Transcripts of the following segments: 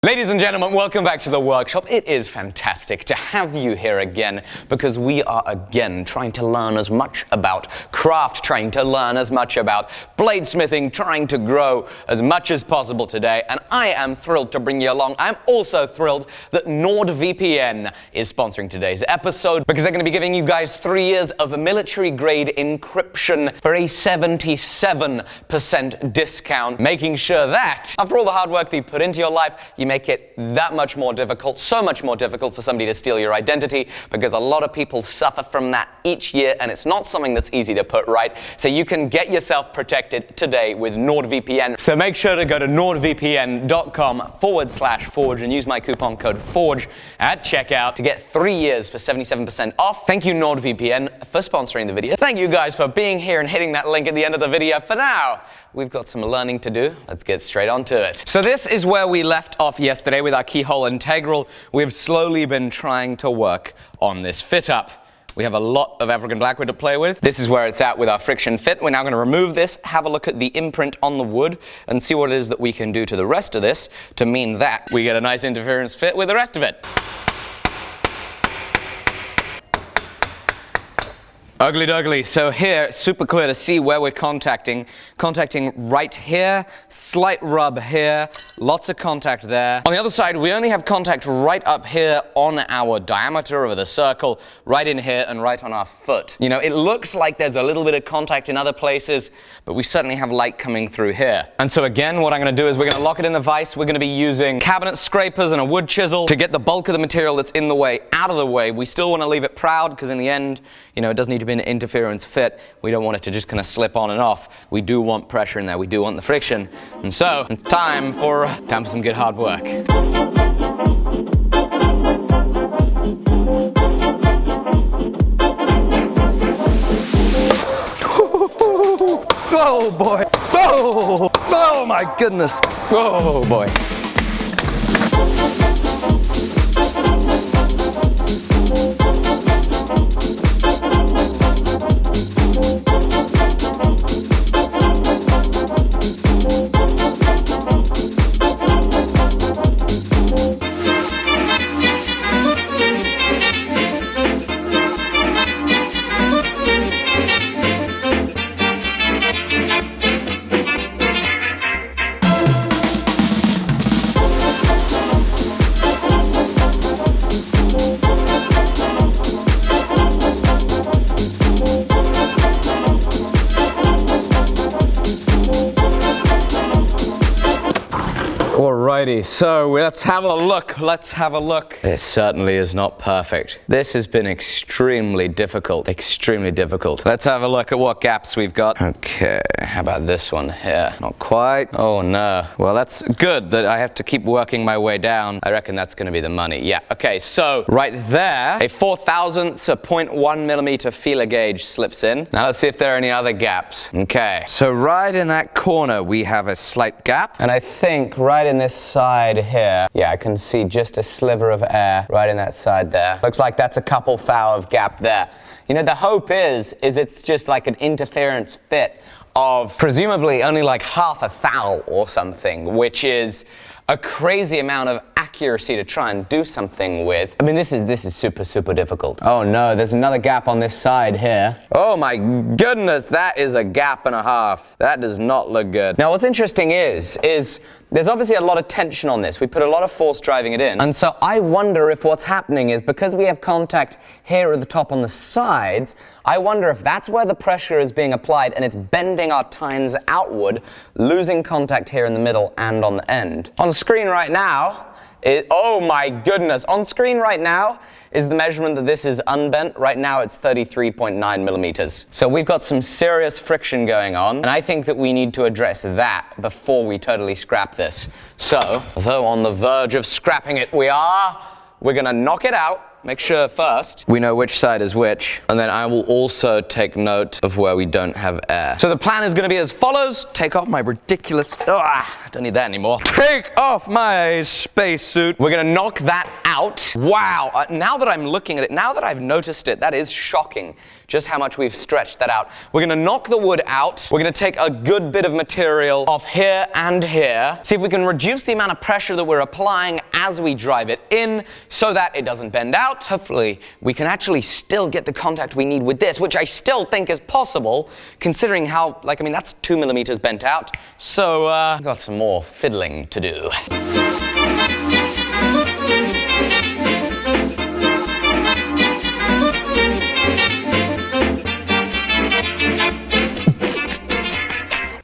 Ladies and gentlemen, welcome back to the workshop. It is fantastic to have you here again because we are again trying to learn as much about craft, trying to learn as much about bladesmithing, trying to grow as much as possible today. And I am thrilled to bring you along. I'm also thrilled that NordVPN is sponsoring today's episode because they're going to be giving you guys 3 years of military-grade encryption for a 77% discount, making sure that after all the hard work that you put into your life, you make it that much more difficult, so much more difficult for somebody to steal your identity, because a lot of people suffer from that each year, and it's not something that's easy to put right. So you can get yourself protected today with NordVPN. So make sure to go to nordvpn.com/forge and use my coupon code FORGE at checkout to get 3 years for 77% off. Thank you, NordVPN, for sponsoring the video. Thank you guys for being here and hitting that link at the end of the video. For now, we've got some learning to do. Let's get straight on to it. So this is where we left off yesterday with our keyhole integral. We've slowly been trying to work on this fit up. We have a lot of African blackwood to play with. This is where it's at with our friction fit. We're now going to remove this, have a look at the imprint on the wood, and see what it is that we can do to the rest of this to mean that we get a nice interference fit with the rest of it. Ugly duggly. So here, it's super clear to see where we're contacting. Contacting right here, slight rub here, lots of contact there. On the other side, we only have contact right up here on our diameter of the circle, right in here and right on our foot. You know, it looks like there's a little bit of contact in other places, but we certainly have light coming through here. And so again, what I'm going to do is we're going to lock it in the vise. We're going to be using cabinet scrapers and a wood chisel to get the bulk of the material that's in the way out of the way. We still want to leave it proud because in the end, you know, it does need to be an interference fit. We don't want it to just kind of slip on and off. We do want pressure in there. We do want the friction. And so it's time for some good hard work. Oh boy. Oh my goodness. Oh boy. Alrighty, so let's have a look. It certainly is not perfect. This has been extremely difficult. Let's have a look at what gaps we've got. Okay, how about this one here? Not quite. Oh no. Well, that's good that I have to keep working my way down. I reckon that's going to be the money. Yeah, okay, so right there, a 4/1000 to 0.1 millimeter feeler gauge slips in. Now let's see if there are any other gaps. Okay, so right in that corner, we have a slight gap. And I think right in this side here, yeah, I can see just a sliver of air right in that side there. Looks like that's a couple thou of gap there. You know, the hope is it's just like an interference fit of presumably only like half a thou or something, which is a crazy amount of accuracy to try and do something with. I mean, this is super difficult. Oh no, there's another gap on this side here. Oh my goodness, that is a gap and a half. That does not look good. Now, what's interesting is there's obviously a lot of tension on this. We put a lot of force driving it in. And so I wonder if what's happening is because we have contact here at the top on the sides, I wonder if that's where the pressure is being applied and it's bending our tines outward, losing contact here in the middle and on the end. On screen right now, oh my goodness, on screen right now is the measurement that this is unbent. Right now it's 33.9 millimeters. So we've got some serious friction going on, and I think that we need to address that before we totally scrap this. So, though on the verge of scrapping it we're gonna knock it out. Make sure first we know which side is which, and then I will also take note of where we don't have air. So the plan is going to be as follows. Take off my ridiculous, I don't need that anymore. Take off my spacesuit. We're going to knock that out. Wow, now that I'm looking at it, now that I've noticed it, that is shocking just how much we've stretched that out. We're gonna knock the wood out. We're gonna take a good bit of material off here and here. See if we can reduce the amount of pressure that we're applying as we drive it in so that it doesn't bend out. Hopefully, we can actually still get the contact we need with this, which I still think is possible, considering how, like, I mean, that's 2 millimeters bent out. So, I've got some more fiddling to do.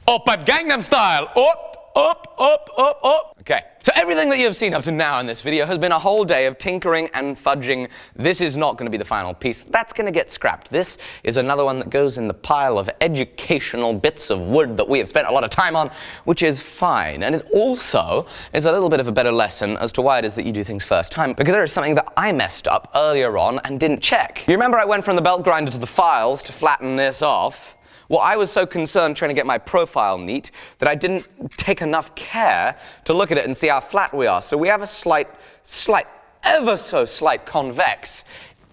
Up Gangnam Style. Up, up, up, up, up. Okay, so everything that you have seen up to now in this video has been a whole day of tinkering and fudging. This is not going to be the final piece. That's going to get scrapped. This is another one that goes in the pile of educational bits of wood that we have spent a lot of time on, which is fine. And it also is a little bit of a better lesson as to why it is that you do things first time, because there is something that I messed up earlier on and didn't check. You remember I went from the belt grinder to the files to flatten this off? Well, I was so concerned trying to get my profile neat that I didn't take enough care to look at it and see how flat we are. So we have a slight, ever so slight convex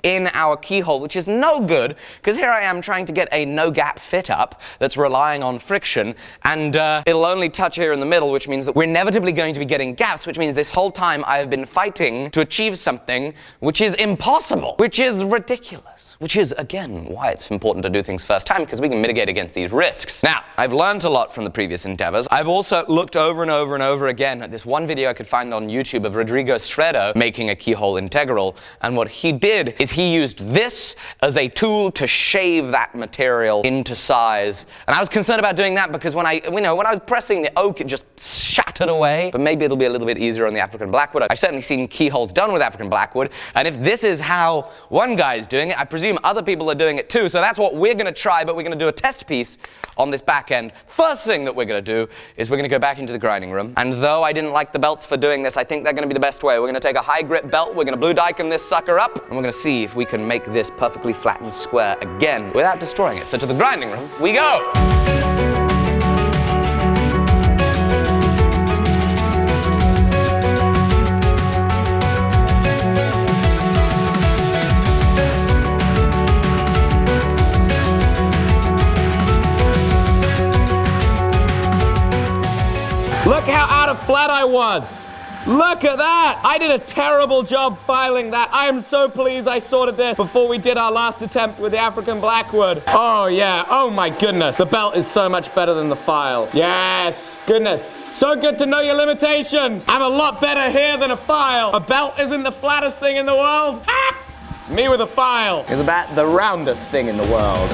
in our keyhole, which is no good, because here I am trying to get a no-gap fit-up that's relying on friction, and it'll only touch here in the middle, which means that we're inevitably going to be getting gaps, which means this whole time I have been fighting to achieve something which is impossible, which is ridiculous, which is, again, why it's important to do things first time, because we can mitigate against these risks. Now, I've learned a lot from the previous endeavors. I've also looked over and over and over again at this one video I could find on YouTube of Rodrigo Streddo making a keyhole integral, and what he did is he used this as a tool to shave that material into size. And I was concerned about doing that because when I was pressing the oak, it just shattered away. But maybe it'll be a little bit easier on the African blackwood. I've certainly seen keyholes done with African blackwood, and if this is how one guy's doing it, I presume other people are doing it too. So that's what we're going to try, but we're going to do a test piece on this back end. First thing that we're going to do is we're going to go back into the grinding room. And though I didn't like the belts for doing this, I think they're going to be the best way. We're going to take a high grip belt, we're going to blue dicom this sucker up, and we're going to see if we can make this perfectly flat and square again without destroying it. So to the grinding room we go! Look how out of flat I was! Look at that! I did a terrible job filing that. I am so pleased I sorted this before we did our last attempt with the African blackwood. Oh yeah, oh my goodness. The belt is so much better than the file. Yes, goodness. So good to know your limitations. I'm a lot better here than a file. A belt isn't the flattest thing in the world. Ah! Me with a file is about the roundest thing in the world.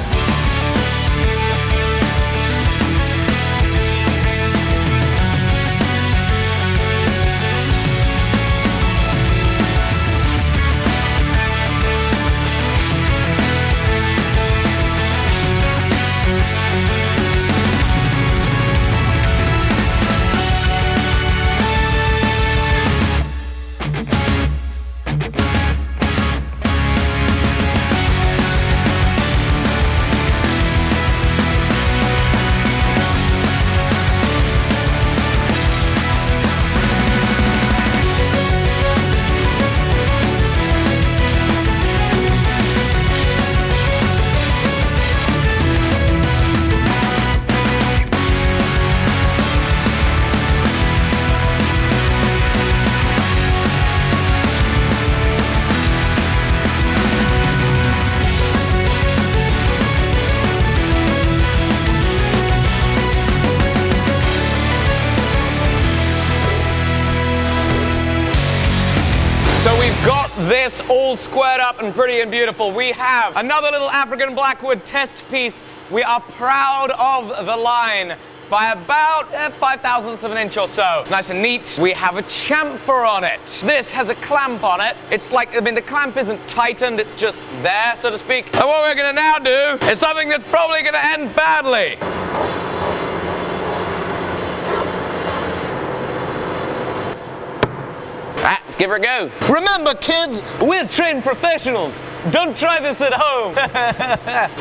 This all squared up and pretty and beautiful. We have another little African blackwood test piece. We are proud of the line by about 5/1000ths of an inch or so. It's nice and neat. We have a chamfer on it. This has a clamp on it. It's like, I mean, the clamp isn't tightened, it's just there, so to speak. And what we're gonna now do is something that's probably gonna end badly. Let's give her a go. Remember, kids, we're trained professionals. Don't try this at home.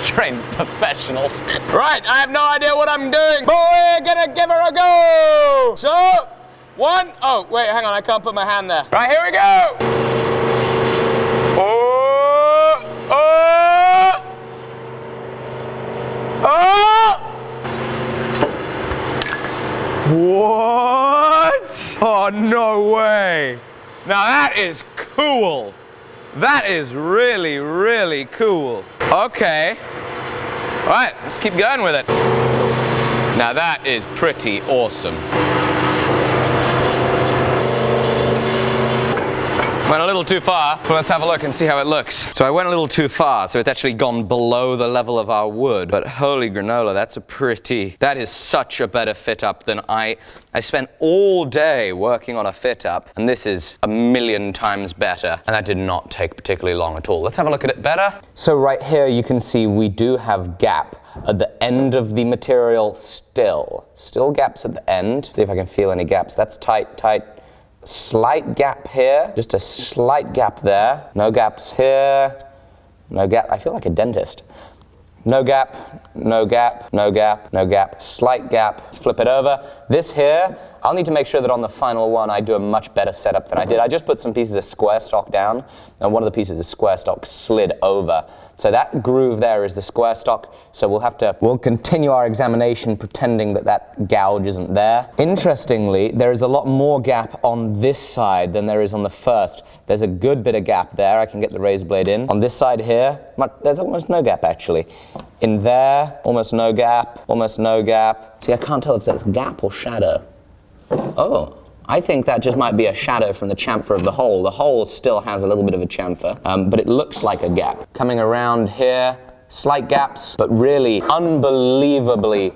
Trained professionals. Right, I have no idea what I'm doing, but we're gonna give her a go. So, oh, wait, hang on, I can't put my hand there. Right, here we go. Oh! What? Oh, no way. Now that is cool. That is really, really cool. Okay. All right, let's keep going with it. Now that is pretty awesome. Went a little too far, but let's have a look and see how it looks. So I went a little too far, so it's actually gone below the level of our wood. But holy granola, that is such a better fit up than I spent all day working on a fit up, and this is 1,000,000 times better. And that did not take particularly long at all. Let's have a look at it better. So right here you can see we do have gap at the end of the material still. Still gaps at the end. See if I can feel any gaps. That's tight, tight. Slight gap here, just a slight gap there. No gaps here, no gap. I feel like a dentist. No gap, no gap, no gap, no gap, slight gap. Let's flip it over. This here, I'll need to make sure that on the final one I do a much better setup than I did. I just put some pieces of square stock down, and one of the pieces of square stock slid over. So that groove there is the square stock, so we'll continue our examination pretending that that gouge isn't there. Interestingly, there is a lot more gap on this side than there is on the first. There's a good bit of gap there. I can get the razor blade in. On this side here, there's almost no gap actually. In there, almost no gap, almost no gap. See, I can't tell if that's gap or shadow. Oh, I think that just might be a shadow from the chamfer of the hole. The hole still has a little bit of a chamfer, but it looks like a gap. Coming around here, slight gaps, but really unbelievably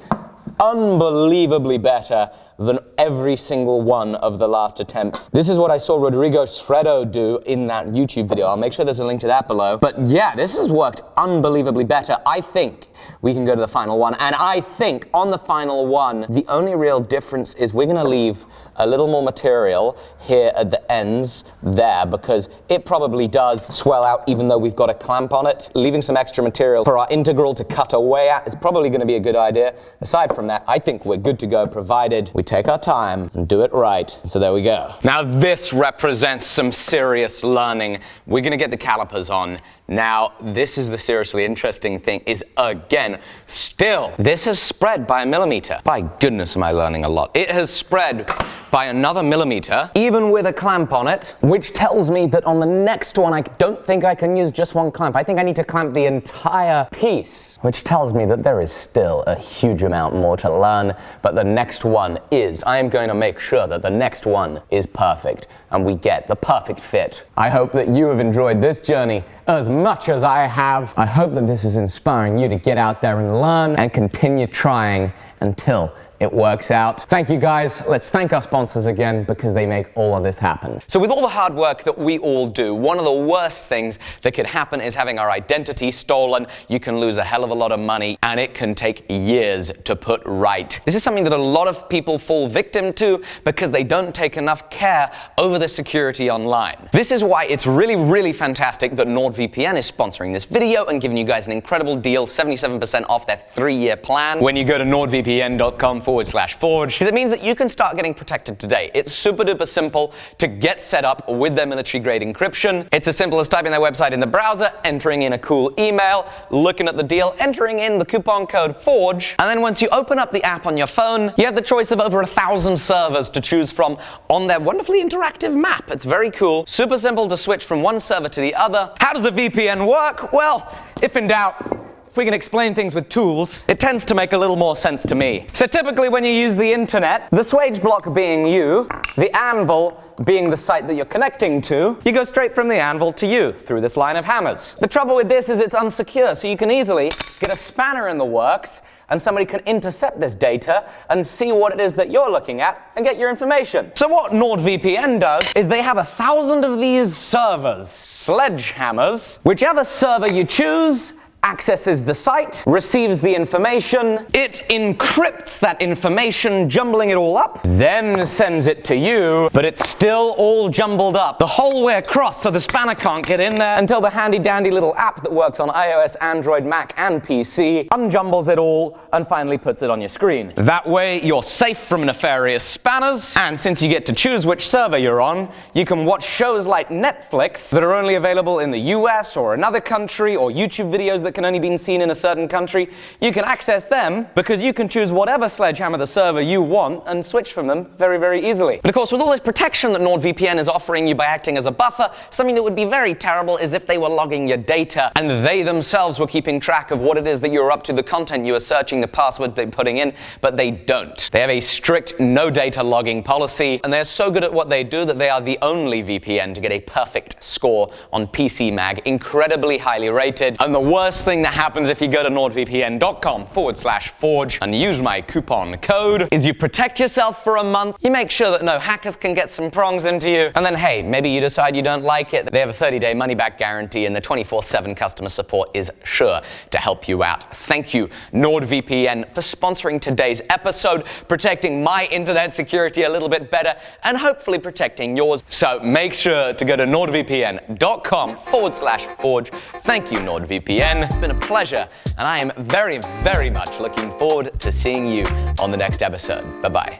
better than every single one of the last attempts. This is what I saw Rodrigo Sfredo do in that YouTube video. I'll make sure there's a link to that below. But yeah, this has worked unbelievably better. I think we can go to the final one. And I think on the final one, the only real difference is we're gonna leave a little more material here at the ends there, because it probably does swell out even though we've got a clamp on it. Leaving some extra material for our integral to cut away at is probably gonna be a good idea. Aside from that, I think we're good to go, provided we take our time and do it right. So there we go. Now this represents some serious learning. We're gonna get the calipers on. Now, this is the seriously interesting thing, is again, still, this has spread by 1 millimeter. By goodness am I learning a lot. It has spread by another 1 millimeter, even with a clamp on it, which tells me that on the next one, I don't think I can use just one clamp. I think I need to clamp the entire piece, which tells me that there is still a huge amount more to learn, but the next one is. I am going to make sure that the next one is perfect, and we get the perfect fit. I hope that you have enjoyed this journey as much as I have. I hope that this is inspiring you to get out there and learn and continue trying until it works out. Thank you guys. Let's thank our sponsors again, because they make all of this happen. So with all the hard work that we all do, one of the worst things that could happen is having our identity stolen. You can lose a hell of a lot of money, and it can take years to put right. This is something that a lot of people fall victim to because they don't take enough care over the security online. This is why it's really, really fantastic that NordVPN is sponsoring this video and giving you guys an incredible deal, 77% off their 3-year plan when you go to nordvpn.com/forge, because it means that you can start getting protected today. It's super duper simple to get set up with their military grade encryption. It's as simple as typing their website in the browser, entering in a cool email, looking at the deal, entering in the coupon code FORGE, and then once you open up the app on your phone, you have the choice of over 1,000 servers to choose from on their wonderfully interactive map. It's very cool, super simple to switch from one server to the other. How does a VPN work? Well, if in doubt, if we can explain things with tools, it tends to make a little more sense to me. So typically when you use the internet, the swage block being you, the anvil being the site that you're connecting to, you go straight from the anvil to you through this line of hammers. The trouble with this is it's unsecure, so you can easily get a spanner in the works and somebody can intercept this data and see what it is that you're looking at and get your information. So what NordVPN does is they have 1,000 of these servers, sledgehammers. Whichever server you choose accesses the site, receives the information, it encrypts that information, jumbling it all up, then sends it to you, but it's still all jumbled up the whole way across, so the spanner can't get in there until the handy dandy little app that works on iOS, Android, Mac, and PC unjumbles it all and finally puts it on your screen. That way you're safe from nefarious spanners, and since you get to choose which server you're on, you can watch shows like Netflix that are only available in the US or another country, or YouTube videos that that can only be seen in a certain country, you can access them because you can choose whatever sledgehammer the server you want and switch from them very, very easily. But of course, with all this protection that NordVPN is offering you by acting as a buffer, something that would be very terrible is if they were logging your data and they themselves were keeping track of what it is that you're up to, the content you are searching, the passwords they're putting in, but they don't. They have a strict no data logging policy, and they're so good at what they do that they are the only VPN to get a perfect score on PCMag, incredibly highly rated. And the worst thing that happens if you go to nordvpn.com/forge and use my coupon code is you protect yourself for a month, you make sure that no hackers can get some prongs into you, and then hey, maybe you decide you don't like it. They have a 30-day money-back guarantee, and the 24/7 customer support is sure to help you out. Thank you, NordVPN, for sponsoring today's episode, protecting my internet security a little bit better, and hopefully protecting yours. So make sure to go to nordvpn.com/forge. Thank you, NordVPN. It's been a pleasure, and I am very, very much looking forward to seeing you on the next episode. Bye-bye.